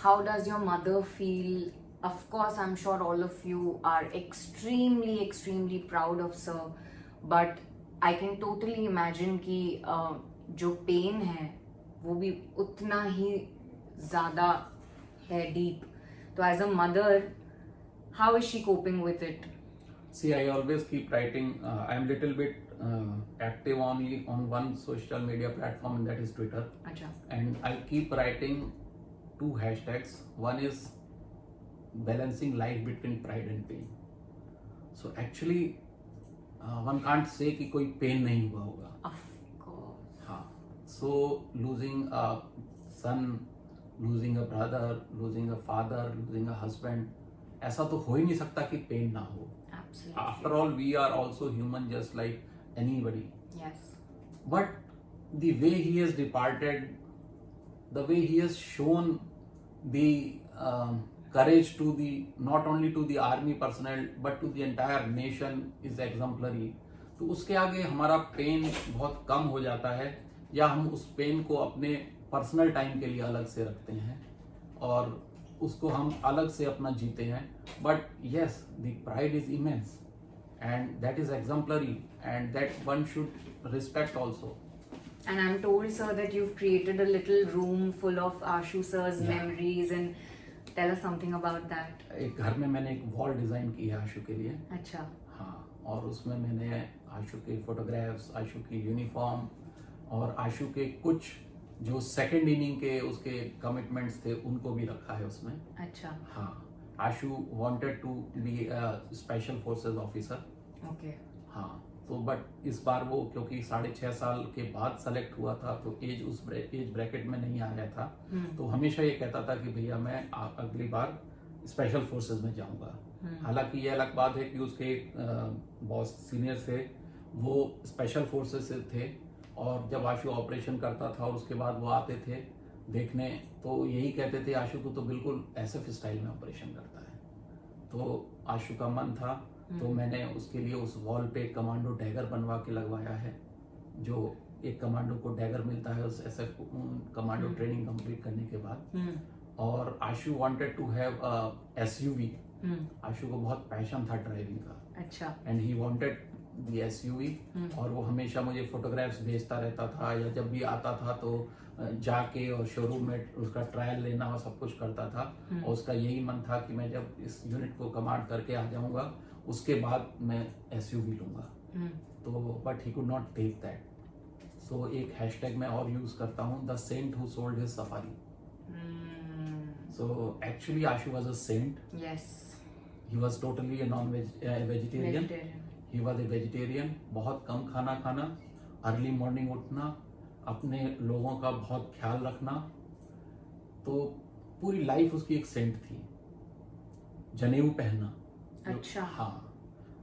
how does your mother feel? Of course, I'm sure all of you are extremely proud of sir, but I can totally imagine कि जो pen है वो भी उतना ही ज़्यादा है deep. So as a mother, how is she coping with it? See, I always keep writing. I'm little bit active only on one social media platform, and that is Twitter. अच्छा. And I keep writing two hashtags. One is balancing life between pride and pain. So actually, one can't say कि कोई pain नहीं हुआ होगा. Of course. हाँ. So losing a son, losing a brother, losing a father, losing a husband, ऐसा तो हो ही नहीं सकता कि pain ना हो. Absolutely. After all, we are also human, just like anybody. Yes. But the way he has departed, the way he has shown the courage to the not only to the army personnel but to the entire nation is exemplary. तो उसके आगे हमारा pen बहुत कम हो जाता है, या हम उस पेन को अपने पर्सनल टाइम के लिए अलग से रखते हैं और उसको हम अलग से अपना जीते हैं. But yes, the pride is immense and that is exemplary and that one should respect also. And I'm told, sir, that you've created a little room full of Ashu sir's memories, and tell us something about that. एक घर में मैंने एक wall design की है आशु के लिए. अच्छा. हाँ, और उसमें मैंने आशु के फोटोग्राफ्स, आशु की यूनिफॉर्म और आशु के कुछ जो सेकंड इनिंग के उसके कमिटमेंट्स थे उनको भी रखा है उसमें. अच्छा. हाँ, Ashu wanted to be special forces officer. Okay. हाँ, तो बट इस बार वो क्योंकि 6.5 साल के बाद सेलेक्ट हुआ था तो एज उस एज ब्रैकेट में नहीं आया था. तो हमेशा ये कहता था कि भैया मैं अगली बार स्पेशल फोर्सेस में जाऊंगा. हालांकि ये अलग बात है कि उसके बॉस सीनियर थे वो स्पेशल फोर्सेस से थे, और जब आशु ऑपरेशन करता था और उसके बाद वो आते थे देखने तो यही कहते थे आशु को तो बिल्कुल एसएफ स्टाइल में ऑपरेशन करता है. तो आशु का मन था, तो मैंने उसके लिए उस वॉल पे कमांडो डैगर बनवा के लगवाया है. जो एक कमांडो को डैगर मिलता है उस एसएफ कमांडो ट्रेनिंग कंप्लीट करने के बाद. और आशु वांटेड टू हैव एसयूवी. आशु को बहुत पैशन था ड्राइविंग का. अच्छा. And he wanted the SUV, और वो हमेशा मुझे फोटोग्राफ्स भेजता रहता था, या जब भी आता था तो जाके और शोरूम में उसका ट्रायल लेना और सब कुछ करता था. और उसका यही मन था कि मैं जब इस यूनिट को कमांड करके आ जाऊंगा उसके बाद मैं एसयूवी लूंगा. तो but he could not take that. So एक हैशटैग मैं और यूज करता हूँ, the saint who sold his Safari. So actually Ashu was a saint. Yes. He was totally a non vegetarian. He was a vegetarian. बहुत कम खाना खाना, early morning उठना, अपने लोगों का बहुत ख्याल रखना. तो पूरी लाइफ उसकी एक सेंट थी. जनेऊ पहनना. अच्छा. हाँ,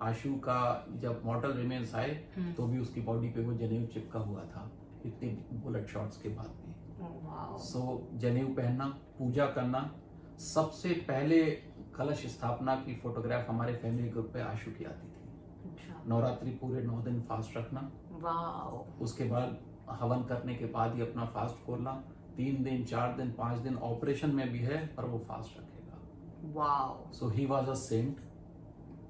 आशु का जब मॉर्टल रिमेन्स आए तो भी उसकी बॉडी पे वो जनेऊ चिपका हुआ था इतने बुलेट शॉट्स के बाद भी. सो जनेऊ पहनना, पूजा करना. सबसे पहले कलश स्थापना की फोटोग्राफ हमारे फैमिली ग्रुप पे आशु की आती थी. अच्छा. नवरात्रि पूरे 9 दिन फास्ट रखना. वाओ. उसके बाद हवन करने के बाद ही अपना फास्ट खोलना. 3 दिन 4 दिन 5 दिन ऑपरेशन में भी है पर वो फास्ट रखेगा. Wow. So he was a saint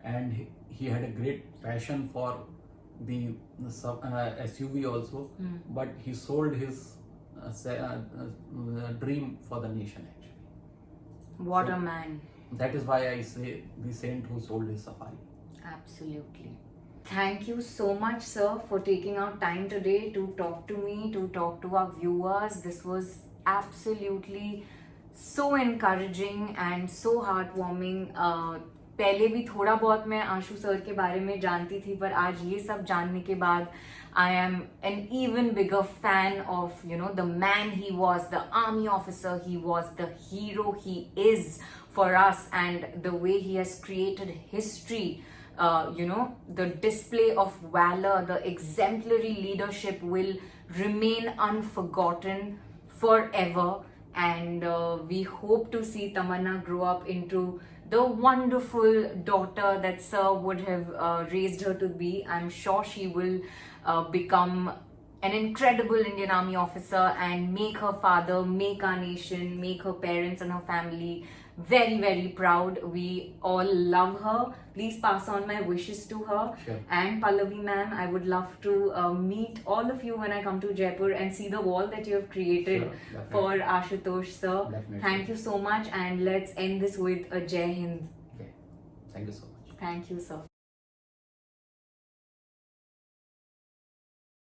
and he had a great passion for the SUV also, but he sold his dream for the nation actually. What a man. That is why I say the saint who sold his safari. Absolutely. Thank you so much, sir, for taking out time today to talk to me, to talk to our viewers. This was absolutely so encouraging and so heartwarming. पहले भी थोड़ा बहुत मैं आशु sir के बारे में जानती थी, पर आज ये सब जानने के बाद I am an even bigger fan of the man he was, the army officer he was, the hero he is for us, and the way he has created history. The display of valor, the exemplary leadership will remain unforgotten forever, and we hope to see Tamanna grow up into the wonderful daughter that sir would have raised her to be. I'm sure she will become an incredible Indian Army officer and make her father, make our nation, make her parents and her family very, very proud. We all love her. Please pass on my wishes to her. Sure. And Pallavi ma'am, I would love to meet all of you when I come to Jaipur and see the wall that you have created Sure, for Ashutosh sir. Definitely. Thank you so much, and let's end this with a Jai Hind. Okay. Thank you so much. Thank you, sir.